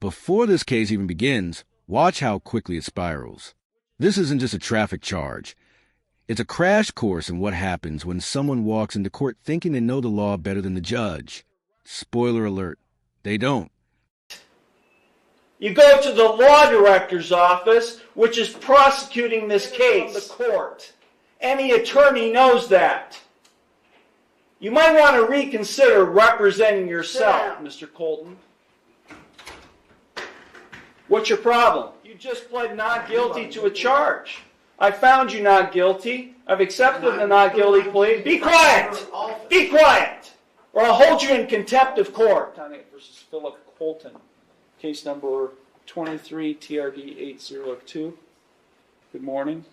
Before this case even begins, watch how quickly it spirals. This isn't just a traffic charge. It's a crash course in what happens when someone walks into court thinking they know the law better than the judge. Spoiler alert, they don't. You go to the law director's office, which is prosecuting this case from the court. Any attorney knows that. You might want to reconsider representing yourself, Mr. Colton. What's your problem? You just pled not guilty to a charge. I found you not guilty. I've accepted the not guilty plea. Be quiet! Be quiet! Or I'll hold you in contempt of court. Versus Philip Colton. Case number 23 TRD 802. Good morning.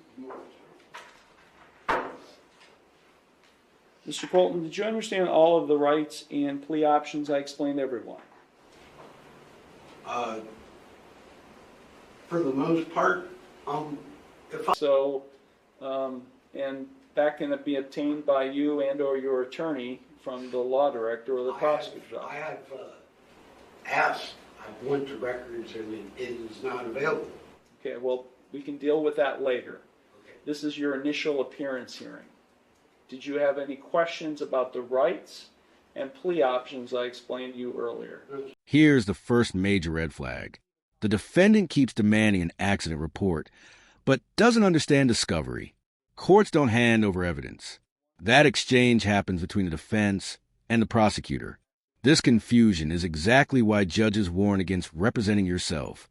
Mr. Colton, did you understand all of the rights and plea options I explained to everyone? For the most part, and that can be obtained by you and or your attorney from the law director or the prosecutor's office. I have asked, I've went to records and it is not available. Okay, well, we can deal with that later. Okay. This is your initial appearance hearing. Did you have any questions about the rights and plea options I explained to you earlier? Here's the first major red flag. The defendant keeps demanding an accident report, but doesn't understand discovery. Courts don't hand over evidence. That exchange happens between the defense and the prosecutor. This confusion is exactly why judges warn against representing yourself.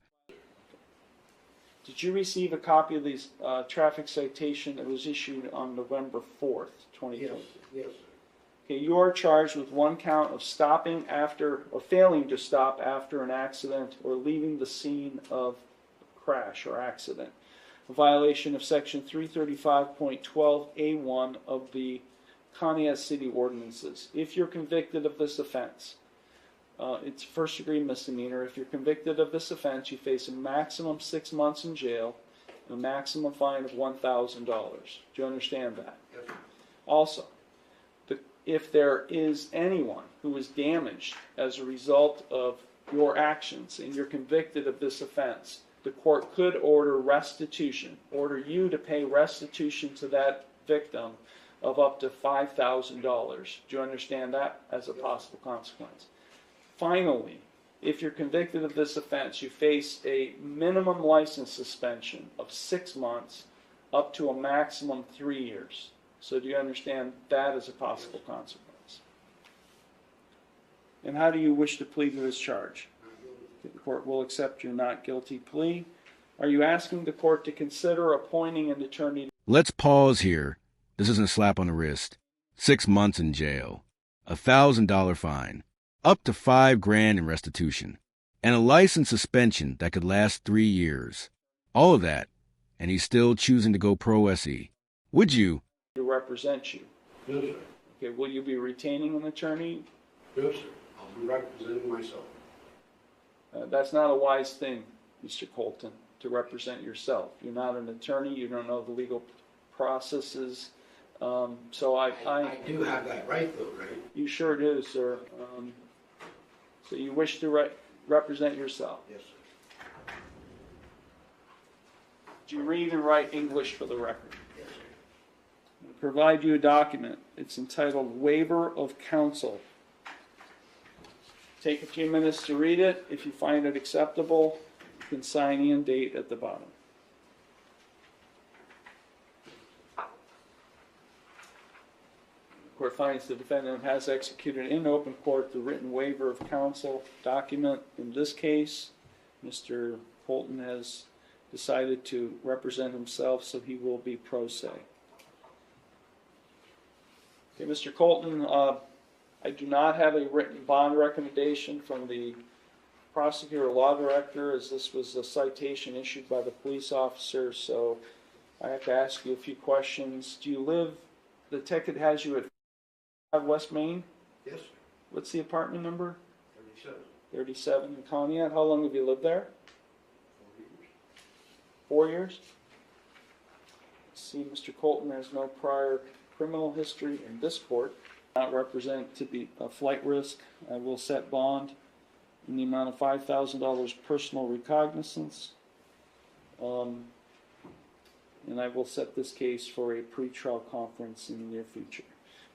Did you receive a copy of the traffic citation that was issued on November 4th, 2020? Yes, yes. Okay, you are charged with one count of stopping after, or failing to stop after an accident or leaving the scene of a crash or accident. A violation of section 335.12A1 of the Conneaut City Ordinances. If you're convicted of this offense, it's a first-degree misdemeanor. If you're convicted of this offense, you face a maximum 6 months in jail and a maximum fine of $1,000. Do you understand that? Yes. Also, if there is anyone who is damaged as a result of your actions and you're convicted of this offense, the court could order restitution, order you to pay restitution to that victim of up to $5,000. Do you understand that as a possible consequence? Finally, if you're convicted of this offense, you face a minimum license suspension of 6 months up to a maximum 3 years. So do you understand that as a possible consequence? And how do you wish to plead to this charge? The court will accept your not guilty plea. Are you asking the court to consider appointing an attorney? Let's pause here. This isn't a slap on the wrist. 6 months in jail, a $1,000 fine, up to $5,000 in restitution, and a license suspension that could last 3 years. All of that, and he's still choosing to go pro SE. Would you? To represent you. No, sir. Okay, will you be retaining an attorney? No, sir. I'll be representing myself. That's not a wise thing, Mr. Colton, to represent yourself. You're not an attorney. You don't know the legal processes. So I do have that right, though, right? You sure do, sir. So you wish to represent yourself? Yes, sir. Do you read and write English for the record? Yes, sir. I'll provide you a document. It's entitled Waiver of Counsel. Take a few minutes to read it. If you find it acceptable, you can sign and date at the bottom. The court finds the defendant has executed in open court the written waiver of counsel document. In this case, Mr. Colton has decided to represent himself, so he will be pro se. Okay, Mr. Colton, I do not have a written bond recommendation from the prosecutor or law director, as this was a citation issued by the police officer, so I have to ask you a few questions. Do you live, the ticket has you at 5 West Main? Yes, sir. What's the apartment number? 37. 37 in Conneaut. How long have you lived there? 4 years. 4 years? Let's see, Mr. Colton has no prior criminal history in this court. Not represent to be a flight risk. I will set bond in the amount of $5,000 personal recognizance. And I will set this case for a pretrial conference in the near future.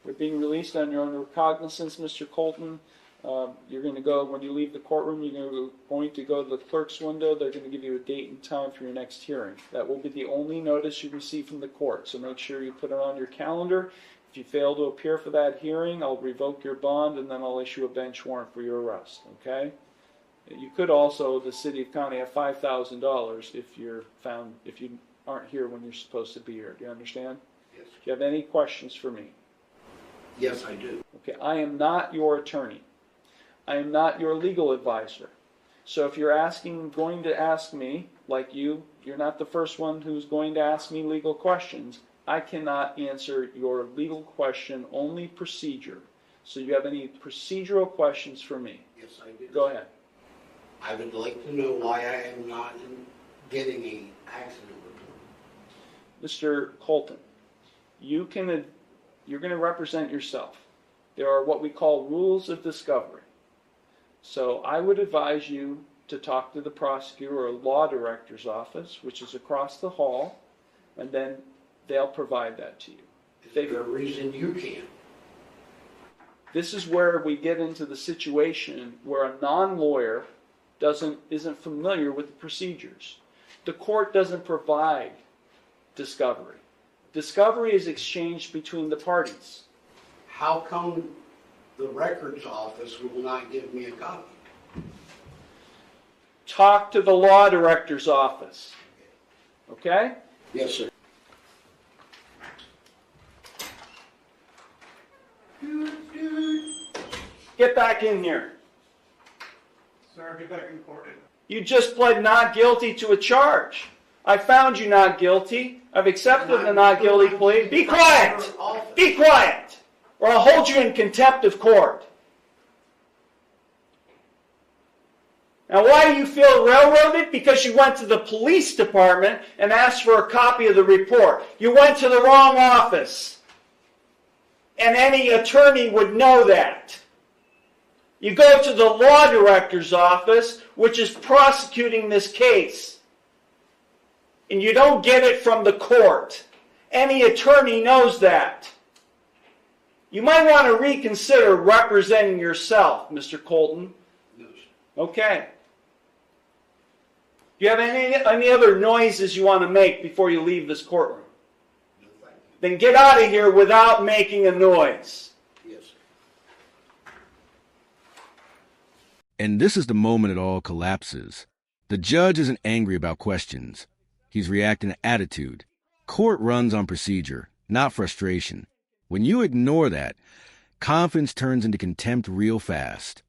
We're being released on your own recognizance, Mr. Colton. You're going to go, when you leave the courtroom, you're going to go to the clerk's window. They're going to give you a date and time for your next hearing. That will be the only notice you receive from the court, so make sure you put it on your calendar. If you fail to appear for that hearing, I'll revoke your bond, and then I'll issue a bench warrant for your arrest, okay? You could also, the city of county, have $5,000 if you're found, if you aren't here when you're supposed to be here. Do you understand? Yes. Do you have any questions for me? Yes, I do. Okay, I am not your attorney. I am not your legal advisor. So if you're going to ask me, like you're not the first one who's going to ask me legal questions. I cannot answer your legal question, only procedure. So you have any procedural questions for me? Yes, I do. Go ahead. I would like to know why I am not getting an accident report. Mr. Colton, you're going to represent yourself. There are what we call rules of discovery. So I would advise you to talk to the prosecutor or law director's office, which is across the hall, and then they'll provide that to you. Is there a reason you can't? This is where we get into the situation where a non-lawyer isn't familiar with the procedures. The court doesn't provide discovery. Discovery is exchanged between the parties. How come the records office will not give me a copy? Talk to the law director's office. Okay? Yes, sir. Get back in here. Sir, get back in court. You just pled not guilty to a charge. I found you not guilty. I've accepted the not guilty plea. Be quiet! Be quiet! Or I'll hold you in contempt of court. Now, why do you feel railroaded? Because you went to the police department and asked for a copy of the report. You went to the wrong office. And any attorney would know that. You go to the law director's office, which is prosecuting this case. And you don't get it from the court. Any attorney knows that. You might want to reconsider representing yourself, Mr. Colton. No, sir. Okay. Do you have any other noises you want to make before you leave this courtroom? No, thank you. Then get out of here without making a noise. Yes, sir. And this is the moment it all collapses. The judge isn't angry about questions. He's reacting to attitude. Court runs on procedure, not frustration. When you ignore that, confidence turns into contempt real fast.